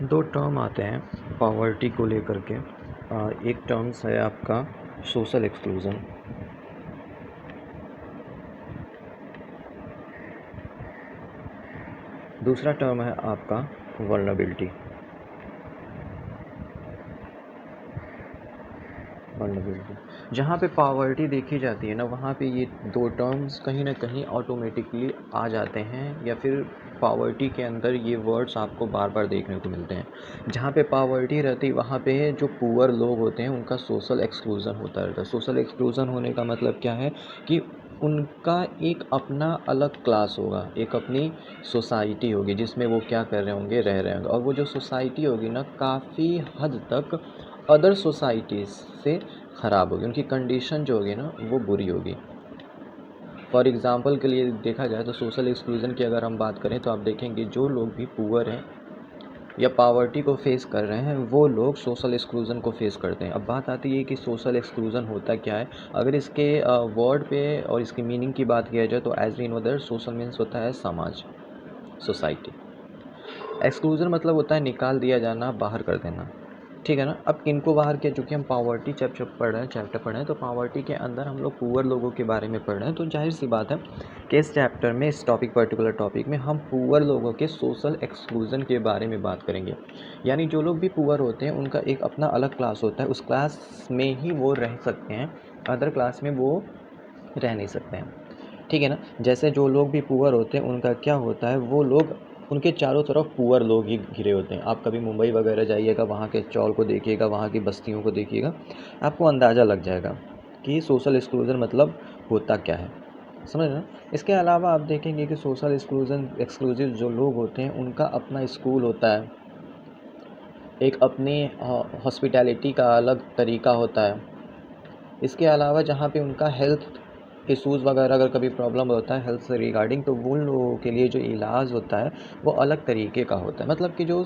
दो टर्म आते हैं पॉवर्टी को लेकर के। एक टर्म्स है आपका सोशल एक्सक्लूज़न। दूसरा टर्म है आपका वल्नरेबिलिटी। जहाँ पे पॉवर्टी देखी जाती है ना, वहाँ पे ये दो टर्म्स कहीं ना कहीं ऑटोमेटिकली आ जाते हैं, या फिर पॉवर्टी के अंदर ये वर्ड्स आपको बार बार देखने को मिलते हैं। जहाँ पे पॉवर्टी रहती है वहाँ पे जो पुअर लोग होते हैं उनका सोशल एक्सक्लूज़न होता रहता है। सोशल एक्सक्लूज़न होने का मतलब क्या है कि उनका एक अपना अलग क्लास होगा, एक अपनी सोसाइटी होगी जिसमें वो क्या कर रहे होंगे, रह रहे होंगे। और वो जो सोसाइटी होगी ना, काफ़ी हद तक अदर सोसाइटीज़ से ख़राब होगी, उनकी कंडीशन जो होगी ना वो बुरी होगी। फॉर एग्ज़ाम्पल के लिए देखा जाए तो सोशल एक्सक्लूज़न की अगर हम बात करें तो आप देखेंगे जो लोग भी पुअर हैं या पॉवर्टी को फेस कर रहे हैं वो लोग सोशल एक्सक्लूज़न को फेस करते हैं। अब बात आती है कि सोशल एक्सक्लूज़न होता क्या है। अगर इसके वर्ड पे और इसकी मीनिंग की बात किया जाए तो as we know that social means होता है समाज, सोसाइटी। एक्सक्लूज़न मतलब होता है निकाल दिया जाना, बाहर कर देना, ठीक है ना। अब इनको बाहर किया, चूँकि हम पॉवर्टी चैप्टर पढ़ रहे हैं तो पॉवर्टी के अंदर हम लोग पुअर लोगों के बारे में पढ़ रहे हैं, तो जाहिर सी बात है कि इस चैप्टर में, इस पर्टिकुलर टॉपिक में हम पुअर लोगों के सोशल एक्सक्लूज़न के बारे में बात करेंगे। यानी जो लोग भी पुअर होते हैं उनका एक अपना अलग क्लास होता है, उस क्लास में ही वो रह सकते हैं, अदर क्लास में वो रह नहीं सकते हैं, ठीक है ना। जैसे जो लोग भी पुअर होते हैं उनका क्या होता है, वो लोग, उनके चारों तरफ पुअर लोग ही घिरे होते हैं। आप कभी मुंबई वगैरह जाइएगा, वहाँ के चौल को देखिएगा, वहाँ की बस्तियों को देखिएगा, आपको अंदाज़ा लग जाएगा कि सोशल एक्सक्लूज़न मतलब होता क्या है, समझ रहे हैं। इसके अलावा आप देखेंगे कि सोशल एक्सक्लूसिव जो लोग होते हैं उनका अपना स्कूल होता है, एक अपनी हॉस्पिटैलिटी का अलग तरीका होता है। इसके अलावा जहाँ पे उनका हेल्थ इश्यूज़ वगैरह अगर कभी प्रॉब्लम होता है हेल्थ से रिगार्डिंग, तो उन लोगों के लिए जो इलाज होता है वो अलग तरीके का होता है। मतलब कि जो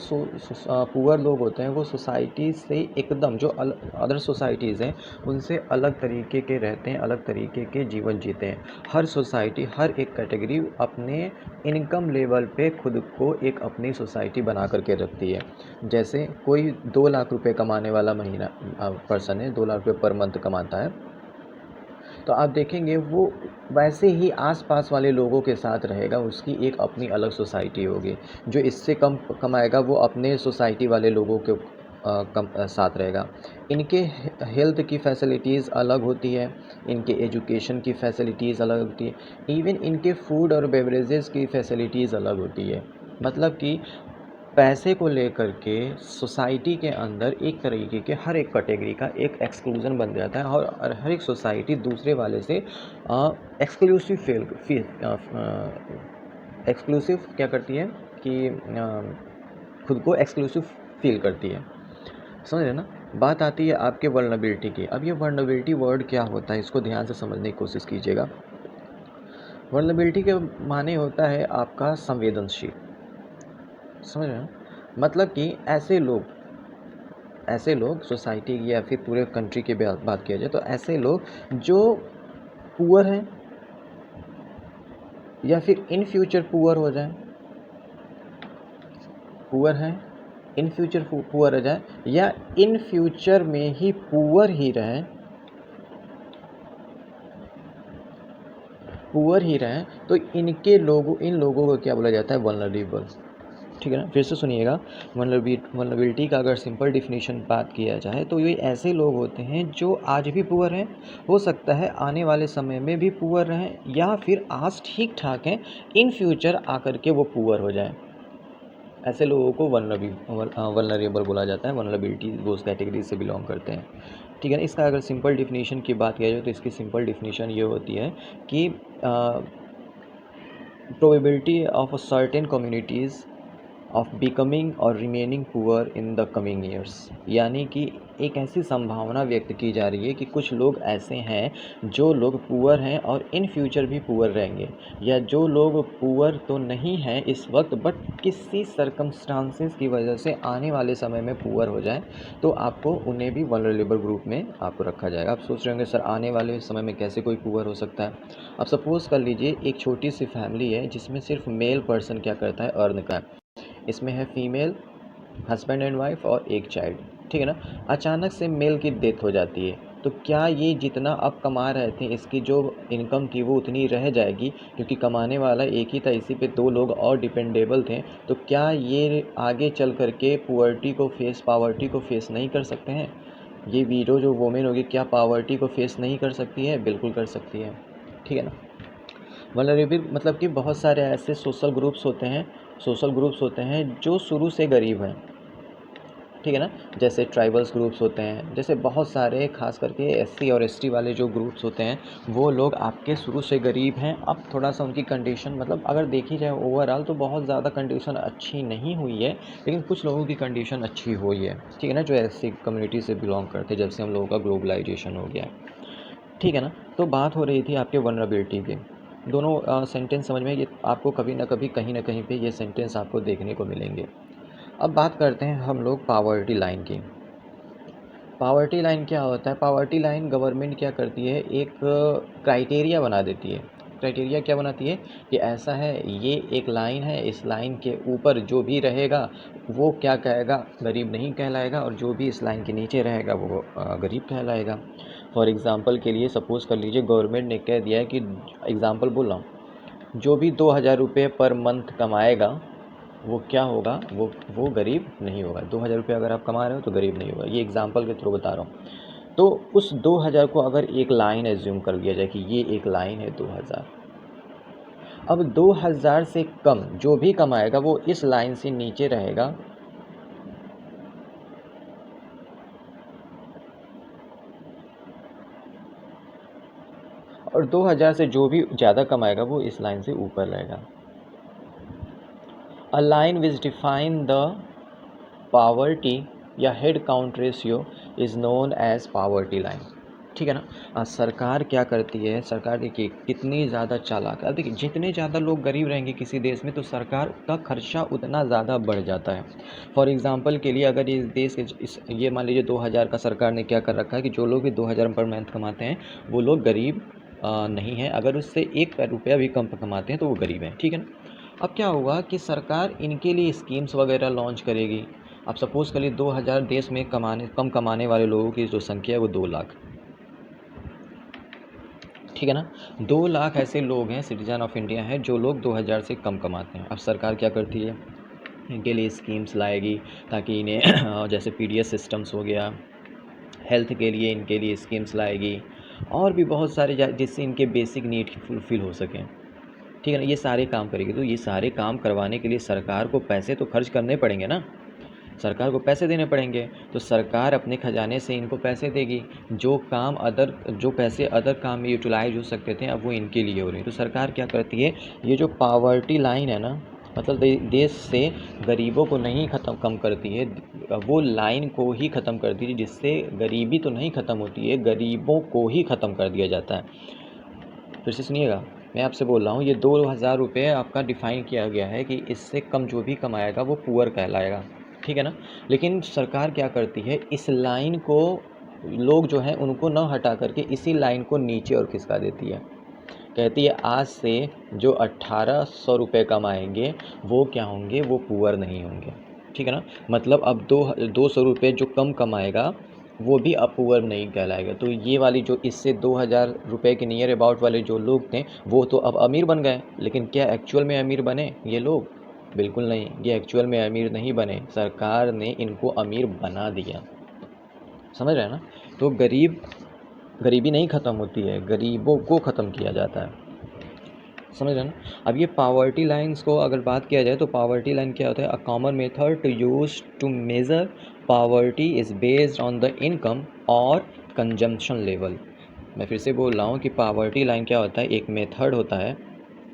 पुअर लोग होते हैं वो सोसाइटी से एकदम, जो अदर सोसाइटीज़ हैं उनसे अलग तरीके के रहते हैं, अलग तरीके के जीवन जीते हैं। हर सोसाइटी, हर एक कैटेगरी अपने इनकम लेवल पे खुद को एक अपनी सोसाइटी बना करके रखती है। जैसे कोई 2 लाख रुपए कमाने वाला महीना पर्सन है, 2 लाख रुपए पर मंथ कमाता है, तो आप देखेंगे वो वैसे ही आस-पास वाले लोगों के साथ रहेगा, उसकी एक अपनी अलग सोसाइटी होगी। जो इससे कम कमाएगा वो अपने सोसाइटी वाले लोगों के साथ रहेगा। इनके हेल्थ की फैसिलिटीज़ अलग होती है, इनके एजुकेशन की फैसिलिटीज़ अलग होती है, इवन इनके फूड और बेवरेजेस की फैसिलिटीज़ अलग होती है। मतलब कि पैसे को लेकर के सोसाइटी के अंदर एक तरीके के हर एक कैटेगरी का एक एक्सक्लूज़न बन जाता है, और हर एक सोसाइटी दूसरे वाले से एक्सक्लूसिव एक्सक्लूसिव क्या करती है कि खुद को एक्सक्लूसिव फील करती है, समझ रहे ना। बात आती है आपके वल्नरेबिलिटी की। अब ये वल्नरेबिलिटी वर्ड क्या होता है, इसको ध्यान से समझने की कोशिश कीजिएगा। वल्नरेबिलिटी के माने होता है आपका संवेदनशील, समझ रहे हैं। मतलब कि ऐसे लोग सोसाइटी की या फिर पूरे कंट्री की बात किया जाए तो ऐसे लोग जो पुअर हैं या फिर इन फ्यूचर पुअर हो जाएं, पुअर हैं इन फ्यूचर पुअर हो जाएं, या इन फ्यूचर में ही पुअर ही रहें, तो इन लोगों को क्या बोला जाता है, वल्नरेबल, ठीक है ना। फिर से सुनिएगा, वल्नरेबिलिटी का अगर सिंपल डिफिनीशन बात किया जाए तो ये ऐसे लोग होते हैं जो आज भी पुअर हैं, हो सकता है आने वाले समय में भी पुअर रहें, या फिर आज ठीक ठाक हैं, इन फ्यूचर आकर के वो पुअर हो जाएं। ऐसे लोगों को वल्नरेबल बोला जाता है। वल्नरेबिलिटी वो उस कैटेगरी से बिलोंग करते हैं, ठीक है ना। इसका अगर सिंपल डिफिनीशन की बात किया जाए तो इसकी सिंपल डिफिनीशन ये होती है कि probability of a certain communities of becoming और remaining poor in the coming years. यानी कि एक ऐसी संभावना व्यक्त की जा रही है कि कुछ लोग ऐसे हैं जो लोग पुअर हैं और इन फ्यूचर भी पुअर रहेंगे, या जो लोग पुअर तो नहीं हैं इस वक्त बट किसी सर्कमस्टांसेस की वजह से आने वाले समय में पुअर हो जाएं, तो आपको उन्हें भी वल्नरेबल ग्रुप में आपको रखा जाएगा। आप सोच रहे होंगे सर आने वाले समय में कैसे कोई पुअर हो सकता है। अब सपोज़ कर लीजिए एक छोटी सी फैमिली है जिसमें सिर्फ मेल पर्सन क्या करता है, अर्न का है। इसमें है फीमेल हस्बैंड एंड वाइफ और एक चाइल्ड, ठीक है ना। अचानक से मेल की डेथ हो जाती है, तो क्या ये जितना अब कमा रहे थे इसकी जो इनकम थी वो उतनी रह जाएगी, क्योंकि कमाने वाला एक ही था, इसी पे 2 लोग और डिपेंडेबल थे। तो क्या ये आगे चल कर के पावर्टी को फेस नहीं कर सकते हैं? ये वीरो जो वोमेन होगी, क्या पावर्टी को फेस नहीं कर सकती है? बिल्कुल कर सकती है, ठीक है ना। वल्नरेबल मतलब कि बहुत सारे ऐसे सोशल ग्रुप्स होते हैं जो शुरू से गरीब हैं, ठीक है ना। जैसे ट्राइबल्स ग्रुप्स होते हैं, जैसे बहुत सारे खास करके एससी और एसटी वाले जो ग्रुप्स होते हैं, वो लोग आपके शुरू से गरीब हैं। अब थोड़ा सा उनकी कंडीशन, मतलब अगर देखी जाए ओवरऑल तो बहुत ज़्यादा कंडीशन अच्छी नहीं हुई है, लेकिन कुछ लोगों की कंडीशन अच्छी हुई है, ठीक है ना, जो एससी कम्युनिटी से बिलोंग करते हैं, जब से हम लोगों का ग्लोबलाइजेशन हो गया है, ठीक है ना। तो बात हो रही थी आपके वल्नरेबिलिटी की। दोनों सेंटेंस समझ में, ये आपको कभी ना कभी कहीं ना कहीं पे ये सेंटेंस आपको देखने को मिलेंगे। अब बात करते हैं हम लोग पावर्टी लाइन की। पावर्टी लाइन क्या होता है? पावर्टी लाइन गवर्नमेंट क्या करती है, एक क्राइटेरिया बना देती है। क्राइटेरिया क्या बनाती है कि ऐसा है, ये एक लाइन है, इस लाइन के ऊपर जो भी रहेगा वो क्या कहेगा, गरीब नहीं कहलाएगा, और जो भी इस लाइन के नीचे रहेगा वो गरीब कहलाएगा। फॉर एग्ज़ाम्पल के लिए सपोज़ कर लीजिए, गवर्नमेंट ने कह दिया है कि, एग्ज़ाम्पल बोल रहा हूँ, जो भी 2,000 रुपये पर मंथ कमाएगा वो क्या होगा, वो गरीब नहीं होगा। 2,000 रुपये अगर आप कमा रहे हो तो गरीब नहीं होगा। ये एग्ज़ाम्पल के थ्रू बता रहा हूँ। तो उस 2,000 को अगर एक लाइन एज्यूम कर लिया जाए कि ये एक लाइन है 2,000। अब 2,000 से कम जो भी कमाएगा वो इस लाइन से नीचे रहेगा, और 2,000 से जो भी ज़्यादा कमाएगा वो इस लाइन से ऊपर रहेगा। A line which define the poverty या head count ratio is known as poverty line, ठीक है ना। सरकार क्या करती है, सरकार देखिए कितनी ज़्यादा चालाक है। देखिए जितने ज़्यादा लोग गरीब रहेंगे किसी देश में, तो सरकार का खर्चा उतना ज़्यादा बढ़ जाता है। फॉर एग्ज़ाम्पल के लिए, अगर इस देश के ये मान लीजिए 2,000 का सरकार ने क्या कर रखा है कि जो लोग भी 2,000 पर मंथ कमाते हैं वो लोग गरीब नहीं हैं। अगर उससे 1 रुपया भी कम कमाते हैं तो वो गरीब हैं, ठीक है ना। अब क्या होगा कि सरकार इनके लिए स्कीम्स वगैरह लॉन्च करेगी। आप सपोज़ करिए 2,000 देश में कम कमाने वाले लोगों की जो संख्या है वो 2 लाख, ठीक है ना। 2 लाख ऐसे लोग हैं, सिटीजन ऑफ इंडिया हैं, जो लोग 2,000 से कम कमाते हैं। अब सरकार क्या करती है, इनके लिए स्कीम्स लाएगी ताकि इन्हें जैसे पीडीएस सिस्टम्स हो गया, हेल्थ के लिए इनके लिए स्कीम्स लाएगी, और भी बहुत सारे जिससे इनके बेसिक नीड फुलफ़िल हो सकें, ठीक है ना। ये सारे काम करेगी। तो ये सारे काम करवाने के लिए सरकार को पैसे तो खर्च करने पड़ेंगे ना, सरकार को पैसे देने पड़ेंगे। तो सरकार अपने खजाने से इनको पैसे देगी। जो पैसे अदर काम में यूटिलाइज हो सकते थे, अब वो इनके लिए हो रहे हैं। तो सरकार क्या करती है, ये जो पावर्टी लाइन है ना, मतलब देश से गरीबों को नहीं कम करती है, वो लाइन को ही ख़त्म करती है, जिससे गरीबी तो नहीं ख़त्म होती है, गरीबों को ही ख़त्म कर दिया जाता है। फिर से सुनिएगा, मैं आपसे बोल रहा हूँ, ये 2,000 रुपये आपका डिफ़ाइन किया गया है कि इससे कम जो भी कमाएगा वो पुअर कहलाएगा, ठीक है ना। लेकिन सरकार क्या करती है, इस लाइन को लोग जो हैं उनको न हटा करके इसी लाइन को नीचे और खिसका देती है। कहती है आज से जो 1,800 रुपये कमाएंगे वो क्या होंगे, वो पुअर नहीं होंगे, ठीक है ना। मतलब अब 200 रुपये जो कम कमाएगा वो भी अब पुअर नहीं कहलाएगा। तो ये वाली जो इससे 2,000 रुपये के नियर अबाउट वाले जो लोग थे वो तो अब अमीर बन गए, लेकिन क्या एक्चुअल में अमीर बने ये लोग? बिल्कुल नहीं, ये एक्चुअल में अमीर नहीं बने, सरकार ने इनको अमीर बना दिया, समझ रहे हैं ना। तो गरीबी नहीं ख़त्म होती है, गरीबों को ख़त्म किया जाता है, समझ रहे हैं ना। अब ये पावर्टी लाइंस को अगर बात किया जाए तो पावर्टी लाइन क्या होता है, a common method to use to measure poverty is based on the income और कंजम्पशन लेवल। मैं फिर से बोल रहा हूँ कि पावर्टी लाइन क्या होता है, एक मेथड होता है,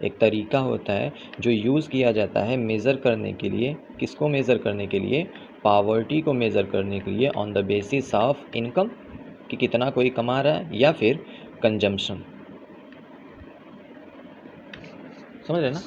एक तरीका होता है जो यूज़ किया जाता है मेज़र करने के लिए। किसको मेज़र करने के लिए? पावर्टी को मेज़र करने के लिए, on the basis of income, कि कितना कोई कमा रहा है, या फिर कंजम्पशन, समझ रहे ना।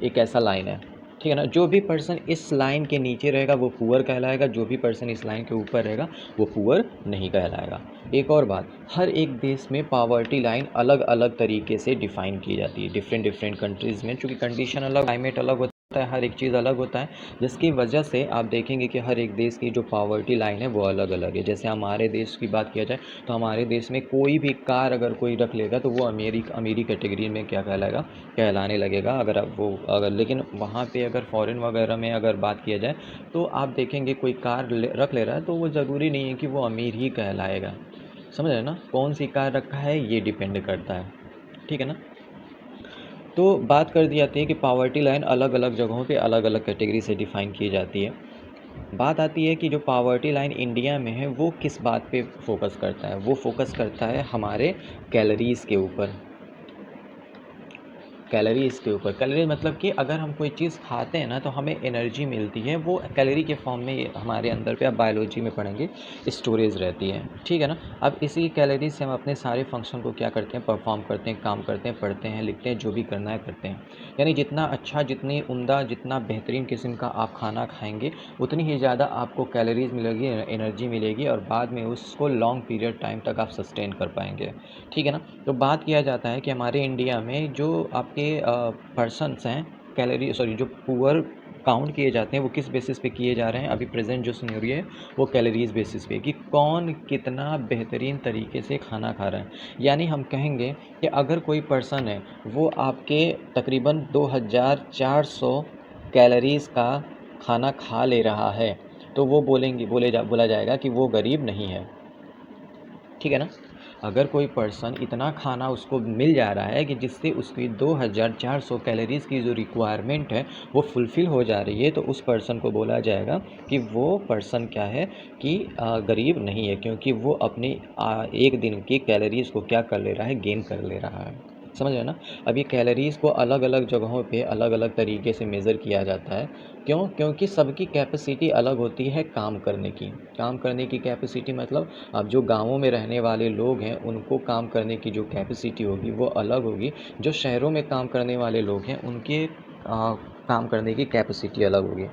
एक ऐसा लाइन है, ठीक है ना। जो भी पर्सन इस लाइन के नीचे रहेगा वो पुअर कहलाएगा, जो भी पर्सन इस लाइन के ऊपर रहेगा वो पुअर नहीं कहलाएगा। एक और बात, हर एक देश में पावर्टी लाइन अलग अलग तरीके से डिफ़ाइन की जाती है, डिफरेंट कंट्रीज़ में, चूँकि कंडीशन अलग, क्लाइमेट अलग होता है। होता है, हर एक चीज़ अलग होता है, जिसकी वजह से आप देखेंगे कि हर एक देश की जो पॉवर्टी लाइन है वो अलग अलग है। जैसे हमारे देश की बात किया जाए तो हमारे देश में कोई भी कार अगर कोई रख लेगा तो वो अमीरी कैटेगरी में क्या कहलाएगा, कहलाने लगेगा। अगर आप वो अगर लेकिन वहाँ पे अगर फ़ॉरेन वगैरह में अगर बात किया जाए तो आप देखेंगे कोई कार रख ले रहा है तो वो ज़रूरी नहीं है कि वो अमीर ही कहलाएगा। समझ रहे हैं ना, कौन सी कार रखा है ये डिपेंड करता है, ठीक है ना। तो बात कर दी जाती है कि पॉवर्टी लाइन अलग अलग जगहों पे अलग अलग कैटेगरी से डिफ़ाइन की जाती है। बात आती है कि जो पॉवर्टी लाइन इंडिया में है वो किस बात पे फोकस करता है, वो फोकस करता है हमारे कैलोरीज़ के ऊपर। कैलोरीज़ के ऊपर, कैलोरी मतलब कि अगर हम कोई चीज़ खाते हैं ना तो हमें एनर्जी मिलती है, वो कैलोरी के फॉर्म में हमारे अंदर पे आप बायोलॉजी में पढ़ेंगे स्टोरेज रहती है, ठीक है ना। अब इसी कैलोरी से हम अपने सारे फंक्शन को क्या करते हैं, परफॉर्म करते हैं, काम करते हैं, पढ़ते हैं, लिखते हैं, जो भी करना है करते हैं। यानी जितना अच्छा, जितनी उम्दा, जितना बेहतरीन किस्म का आप खाना खाएंगे उतनी ही ज़्यादा आपको कैलोरीज मिलेगी, एनर्जी मिलेगी और बाद में उसको लॉन्ग पीरियड टाइम तक आप सस्टेन कर पाएंगे, ठीक है ना। तो बात किया जाता है कि हमारे इंडिया में जो आपके पर्सन्स हैं, जो पुअर काउंट किए जाते हैं वो किस बेसिस पे किए जा रहे हैं, अभी प्रेजेंट जो सिनेरियो है वो कैलोरीज बेसिस पे, कि कौन कितना बेहतरीन तरीके से खाना खा रहा है। यानी हम कहेंगे कि अगर कोई पर्सन है वो आपके तकरीबन 2400 कैलोरीज का खाना खा ले रहा है तो वो बोला जाएगा कि वो गरीब नहीं है, ठीक है ना। अगर कोई पर्सन इतना खाना उसको मिल जा रहा है कि जिससे उसकी 2400 कैलोरीज की जो रिक्वायरमेंट है वो फुलफ़िल हो जा रही है तो उस पर्सन को बोला जाएगा कि वो पर्सन क्या है कि गरीब नहीं है, क्योंकि वो अपनी एक दिन की कैलोरीज़ को क्या कर ले रहा है, गेन कर ले रहा है। समझ रहे हैं ना। अब ये कैलोरीज़ को अलग अलग जगहों पे अलग अलग तरीके से मेज़र किया जाता है। क्यों? क्योंकि सबकी कैपेसिटी अलग होती है काम करने की। काम करने की कैपेसिटी मतलब अब जो गाँवों में रहने वाले लोग हैं उनको काम करने की जो कैपेसिटी होगी वो अलग होगी। जो शहरों में काम करने वाले लोग हैं उनके काम करने की कैपेसिटी अलग होगी।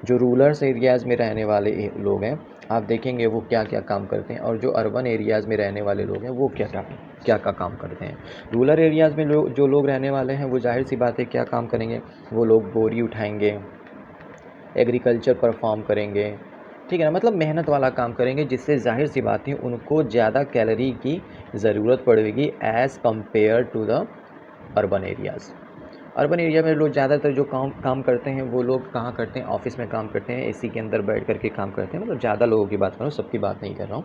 जो रूरल्स एरियाज़ में रहने वाले लोग हैं आप देखेंगे वो क्या क्या काम करते हैं, और जो अर्बन एरियाज़ में रहने वाले लोग हैं वो क्या क्या काम करते हैं। रूरल एरियाज़ में जो लोग रहने वाले हैं वो जाहिर सी बात है क्या काम करेंगे, वो लोग बोरी उठाएंगे, एग्रीकल्चर परफॉर्म करेंगे, ठीक है ना। मतलब मेहनत वाला काम करेंगे जिससे जाहिर सी बात है उनको ज़्यादा कैलोरी की ज़रूरत पड़ेगी as compare to the urban areas. Urban area में लोग ज़्यादातर जो काम करते हैं वो लोग कहाँ करते हैं, ऑफिस में काम करते हैं, एसी के अंदर बैठ करके काम करते हैं। मतलब ज़्यादा लोगों की बात कर रहा हूँ, सबकी बात नहीं कर रहा हूँ।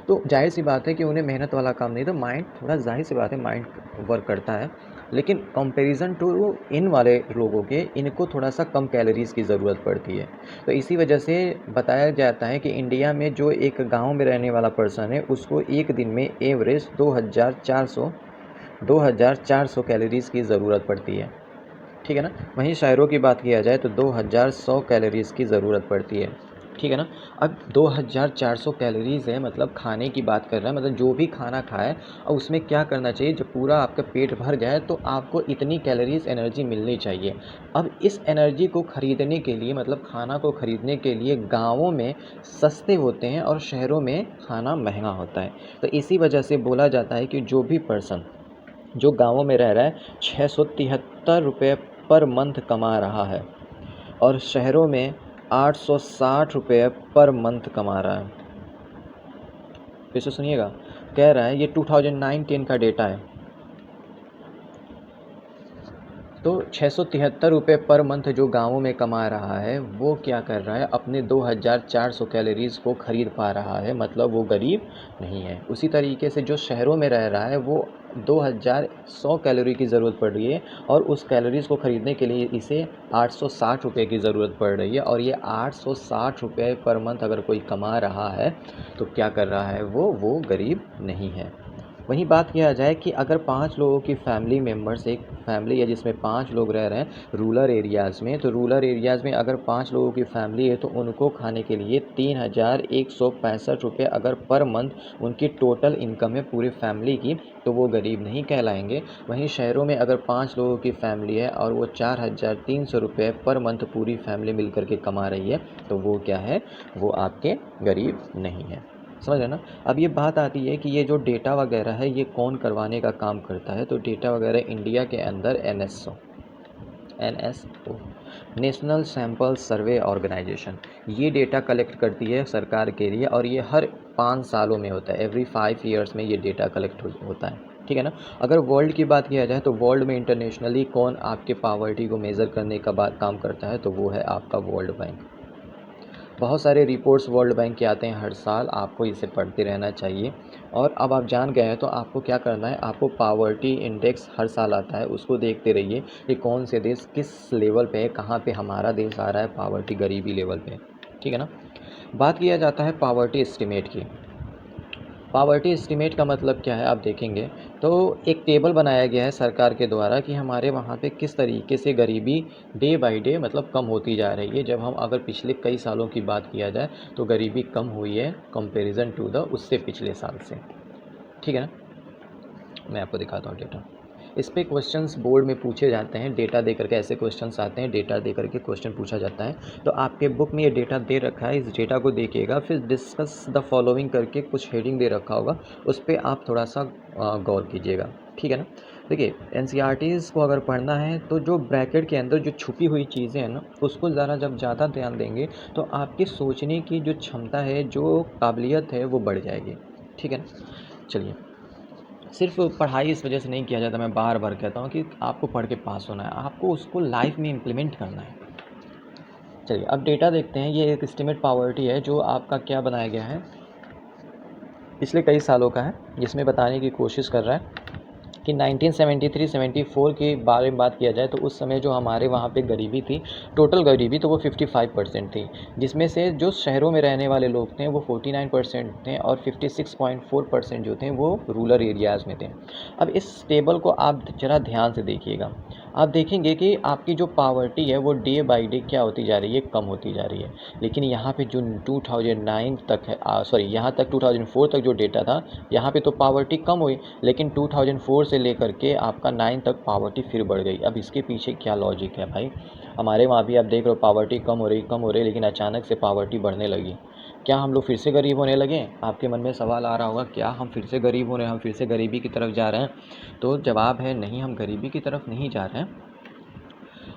तो जाहिर सी बात है कि उन्हें मेहनत वाला काम नहीं, तो माइंड थोड़ा, जाहिर सी बात है माइंड वर्क करता है, लेकिन कंपैरिजन टू इन वाले लोगों के इनको थोड़ा सा कम कैलोरीज़ की ज़रूरत पड़ती है। तो इसी वजह से बताया जाता है कि इंडिया में जो एक गांव में रहने वाला पर्सन है उसको एक दिन में एवरेज 2400 कैलोरीज़ की ज़रूरत पड़ती है, ठीक है ना। वहीं शहरों की बात किया जाए तो 2100 कैलोरीज़ की ज़रूरत पड़ती है, ठीक है ना। अब 2400 कैलोरीज़ है, मतलब खाने की बात कर रहा है, मतलब जो भी खाना खाए और उसमें क्या करना चाहिए, जब पूरा आपका पेट भर जाए तो आपको इतनी कैलोरीज़ एनर्जी मिलनी चाहिए। अब इस एनर्जी को ख़रीदने के लिए, मतलब खाना को ख़रीदने के लिए गाँवों में सस्ते होते हैं और शहरों में खाना महंगा होता है। तो इसी वजह से बोला जाता है कि जो भी पर्सन जो गाँवों में रह रहा है 673 रुपये पर मंथ कमा रहा है और शहरों में 860 रुपये पर मंथ कमा रहा है। फिर से सुनिएगा, कह रहा है ये 2009-10 का डेटा है। तो 673 रुपये पर मंथ जो गाँवों में कमा रहा है वो क्या कर रहा है, अपने 2400 कैलोरीज़ को ख़रीद पा रहा है, मतलब वो गरीब नहीं है। उसी तरीके से जो शहरों में रह रहा है वो 2100 कैलोरी की ज़रूरत पड़ रही है और उस कैलोरीज़ को ख़रीदने के लिए इसे 860 रुपये की ज़रूरत पड़ रही है, और ये 860 रुपये पर मंथ अगर कोई कमा रहा है तो क्या कर रहा है, वो गरीब नहीं है। वहीं बात किया जाए कि अगर 5 लोगों की फैमिली मेम्बर्स, एक फैमिली है जिसमें 5 लोग रह रहे हैं रूरल एरियाज़ में, तो रूरल एरियाज़ में अगर 5 लोगों की फैमिली है तो उनको खाने के लिए 3165 रुपये अगर पर मंथ उनकी टोटल इनकम है पूरी फैमिली की, तो वो गरीब नहीं कहलाएंगे। वहीं शहरों में अगर 5 लोगों की फैमिली है और वो 4300 रुपये पर मंथ पूरी फैमिली मिल कर के कमा रही है, तो वो क्या है, वो आपके गरीब नहीं है। समझ रहे ना। अब ये बात आती है कि ये जो डेटा वगैरह है ये कौन करवाने का काम करता है, तो डेटा वगैरह इंडिया के अंदर NSO national sample survey organization, ये डेटा कलेक्ट करती है सरकार के लिए और ये हर 5 सालों में होता है, एवरी 5 ईयर्स में ये डेटा कलेक्ट होता है, ठीक है ना। अगर वर्ल्ड की बात किया जाए तो वर्ल्ड में इंटरनेशनली कौन आपके पावर्टी को मेज़र करने का बात काम करता है, तो वो है आपका वर्ल्ड बैंक। बहुत सारे रिपोर्ट्स वर्ल्ड बैंक के आते हैं हर साल, आपको इसे पढ़ते रहना चाहिए। और अब आप जान गए हैं तो आपको क्या करना है, आपको पावर्टी इंडेक्स हर साल आता है, उसको देखते रहिए कि कौन से देश किस लेवल पे है, कहाँ पे हमारा देश आ रहा है पावर्टी गरीबी लेवल पे, ठीक है ना। बात किया जाता है पावर्टी एस्टिमेट की। पावर्टी एस्टीमेट का मतलब क्या है, आप देखेंगे तो एक टेबल बनाया गया है सरकार के द्वारा कि हमारे वहाँ पे किस तरीके से गरीबी डे बाय डे मतलब कम होती जा रही है। जब हम अगर पिछले कई सालों की बात किया जाए तो गरीबी कम हुई है कंपैरिजन टू द उससे पिछले साल से, ठीक है ना। मैं आपको दिखाता हूँ डेटा। इस पे क्वेश्चंस बोर्ड में पूछे जाते हैं, डेटा दे करके ऐसे क्वेश्चंस आते हैं, डेटा दे करके क्वेश्चन पूछा जाता है। तो आपके बुक में ये डेटा दे रखा है, इस डेटा को देखिएगा, फिर डिस्कस द फॉलोइंग करके कुछ हेडिंग दे रखा होगा, उस पर आप थोड़ा सा गौर कीजिएगा, ठीक है ना। देखिए एनसीईआरटीज़ को अगर पढ़ना है तो जो ब्रैकेट के अंदर जो छुपी हुई चीज़ें हैं ना, उसको जब ज़्यादा ध्यान देंगे तो आपकी सोचने की जो क्षमता है, जो काबिलियत है, वो बढ़ जाएगी, ठीक है ना। चलिए, सिर्फ पढ़ाई इस वजह से नहीं किया जाता, मैं बार बार कहता हूँ कि आपको पढ़ के पास होना है, आपको उसको लाइफ में इम्प्लीमेंट करना है। चलिए अब डेटा देखते हैं। ये एक एस्टिमेट पावर्टी है जो आपका क्या बनाया गया है, पिछले कई सालों का है, जिसमें बताने की कोशिश कर रहा है कि 1973-74 के बारे में बात किया जाए तो उस समय जो हमारे वहाँ पे गरीबी थी, टोटल गरीबी, तो वो 55% थी, जिसमें से जो शहरों में रहने वाले लोग थे वो 49% थे और 56.4% जो थे वो रूरल एरियाज़ में थे। अब इस टेबल को आप ज़रा ध्यान से देखिएगा, आप देखेंगे कि आपकी जो पावर्टी है वो डे बाई डे क्या होती जा रही है, कम होती जा रही है। लेकिन यहाँ पे जो 2009 तक है, सॉरी यहाँ तक 2004 तक जो डेटा था, यहाँ पे तो पावर्टी कम हुई, लेकिन 2004 से लेकर के आपका 9 तक पावर्टी फिर बढ़ गई। अब इसके पीछे क्या लॉजिक है भाई, हमारे वहाँ भी आप देख रहे हो पावर्टी कम हो रही, लेकिन अचानक से पावर्टी बढ़ने लगी। क्या हम लोग फिर से गरीब होने लगे? आपके मन में सवाल आ रहा होगा, क्या हम फिर से गरीब हो रहे हैं, हम फिर से गरीबी की तरफ जा रहे हैं? तो जवाब है नहीं, हम गरीबी की तरफ नहीं जा रहे हैं।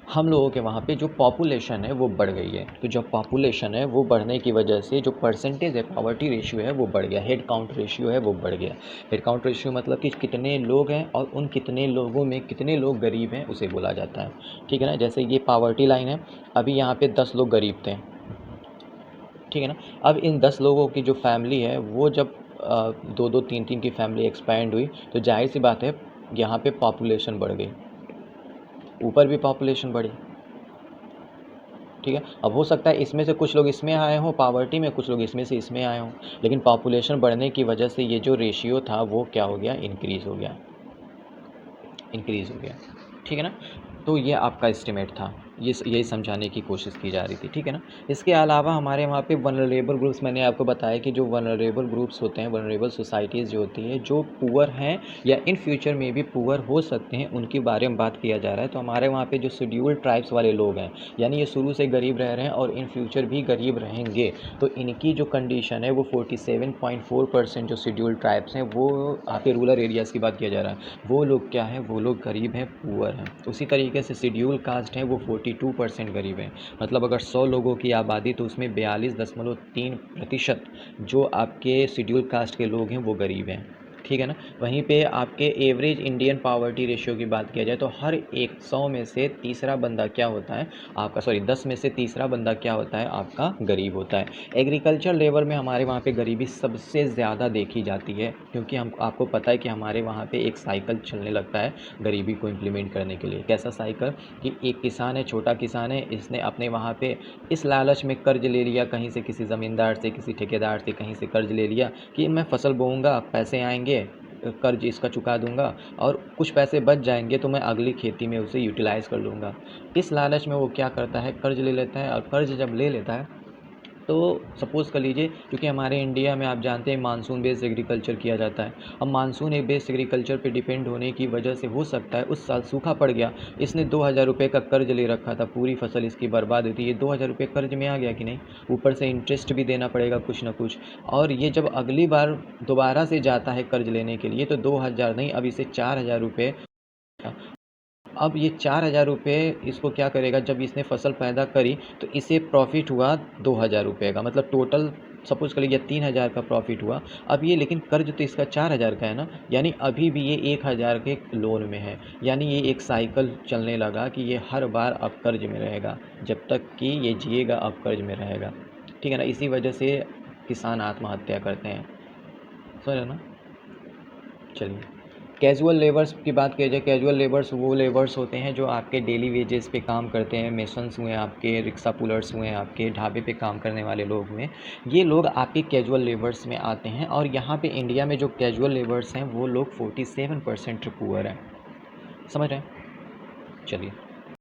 हम लोगों के वहाँ पे जो पॉपुलेशन है वो बढ़ गई है, तो जब पॉपुलेशन है वो बढ़ने की वजह से जो परसेंटेज है, पावर्टी रेशियो है वो बढ़ गया, हेड काउंट रेशियो है वो बढ़ गया। हेड काउंट रेशियो मतलब कि कितने लोग हैं और उन कितने लोगों में कितने लोग गरीब हैं उसे बोला जाता है, ठीक है ना। जैसे ये पावर्टी लाइन है, अभी यहाँ पे 10 लोग गरीब थे, ठीक है ना। अब इन 10 लोगों की जो फैमिली है वो जब 2-2 3-3 की फैमिली एक्सपैंड हुई तो जाहिर सी बात है यहाँ पे पॉपुलेशन बढ़ गई, ऊपर भी पॉपुलेशन बढ़ी, ठीक है। अब हो सकता है इसमें से कुछ लोग इसमें आए हों पावर्टी में, कुछ लोग इसमें से इसमें आए हों, लेकिन पॉपुलेशन बढ़ने की वजह से ये जो रेशियो था वो क्या हो गया, इंक्रीज़ हो गया, ठीक है ना। तो ये आपका एस्टिमेट था, यही समझाने की कोशिश की जा रही थी, ठीक है ना। इसके अलावा हमारे वहाँ पे वनरेबल ग्रुप्स, मैंने आपको बताया कि जो वनरेबल ग्रुप्स होते हैं, वनरेबल सोसाइटीज़ जो होती है, जो पुअर हैं या इन फ्यूचर में भी पुअर हो सकते हैं, उनके बारे में बात किया जा रहा है। तो हमारे वहाँ पे जो शेड्यूल्ड ट्राइब्स वाले लोग हैं, यानी ये शुरू से गरीब रह रहे हैं और इन फ्यूचर भी गरीब रहेंगे, तो इनकी जो कंडीशन है वो 47.4% जो शेड्यूल्ड ट्राइब्स हैं, वो आपके रूरल एरियाज़ की बात किया जा रहा है, वो लोग क्या है, वो लोग गरीब हैं, पुअर हैं। उसी तरीके से शेड्यूल कास्ट हैं, वो 42% गरीब हैं। मतलब अगर 100 लोगों की आबादी तो उसमें 42.3% जो आपके शेड्यूल कास्ट के लोग हैं वो गरीब हैं, ठीक है ना। वहीं पे आपके एवरेज इंडियन पावर्टी रेशियो की बात किया जाए तो हर 100 में से तीसरा बंदा क्या होता है आपका, सॉरी 10 में से तीसरा बंदा क्या होता है आपका, गरीब होता है। एग्रीकल्चर लेवल में हमारे वहाँ पे गरीबी सबसे ज़्यादा देखी जाती है, क्योंकि हम आपको पता है कि हमारे वहाँ पे एक साइकिल चलने लगता है गरीबी को इम्प्लीमेंट करने के लिए। कैसा साइकिल, कि एक किसान है, छोटा किसान है, इसने अपने वहाँ पे इस लालच में कर्ज ले लिया, कहीं से किसी ज़मींदार से, किसी ठेकेदार से, कहीं से कर्ज ले लिया कि मैं फसल बोऊँगा, पैसे आएंगे, कर्ज इसका चुका दूंगा और कुछ पैसे बच जाएंगे तो मैं अगली खेती में उसे यूटिलाइज़ कर लूँगा। इस लालच में वो क्या करता है, कर्ज ले लेता है, और कर्ज जब ले लेता है तो सपोज़ कर लीजिए, क्योंकि हमारे इंडिया में आप जानते हैं मानसून बेस्ड एग्रीकल्चर किया जाता है। अब मानसून बेस्ड एग्रीकल्चर पे डिपेंड होने की वजह से हो सकता है उस साल सूखा पड़ गया, इसने 2000 रुपये का कर्ज ले रखा था, पूरी फसल इसकी बर्बाद हुई थी, ये 2000 रुपये कर्ज में आ गया कि नहीं, ऊपर से इंटरेस्ट भी देना पड़ेगा कुछ ना कुछ। और ये जब अगली बार दोबारा से जाता है कर्ज लेने के लिए तो 2000 नहीं, अब इसे 4000 रुपये अब ये 4,000 रुपये इसको क्या करेगा, जब इसने फसल पैदा करी तो इसे प्रॉफिट हुआ 2,000 रुपये का, मतलब टोटल सपोज़ कर लीजिए 3,000 का प्रॉफिट हुआ। अब ये लेकिन कर्ज तो इसका 4,000 का है ना, यानी अभी भी ये 1,000 के लोन में है। यानी ये एक साइकिल चलने लगा कि ये हर बार अब कर्ज में रहेगा, जब तक कि ये जिएगा अब कर्ज में रहेगा। ठीक है ना, इसी वजह से किसान आत्महत्या करते हैं, समझ रहे हो ना। चलिए, कैजुअल लेबर्स की बात किया जाए। कैजुअल लेबर्स वो लेबर्स होते हैं जो आपके डेली वेजेस पे काम करते हैं। मेसन्स हुए आपके, रिक्शा पुलर्स हुए आपके, ढाबे पे काम करने वाले लोग हुए, ये लोग आपके कैजुअल लेबर्स में आते हैं। और यहाँ पे इंडिया में जो कैजुअल लेबर्स हैं वो लोग 47% पुअर हैं, समझ रहे हैं। चलिए।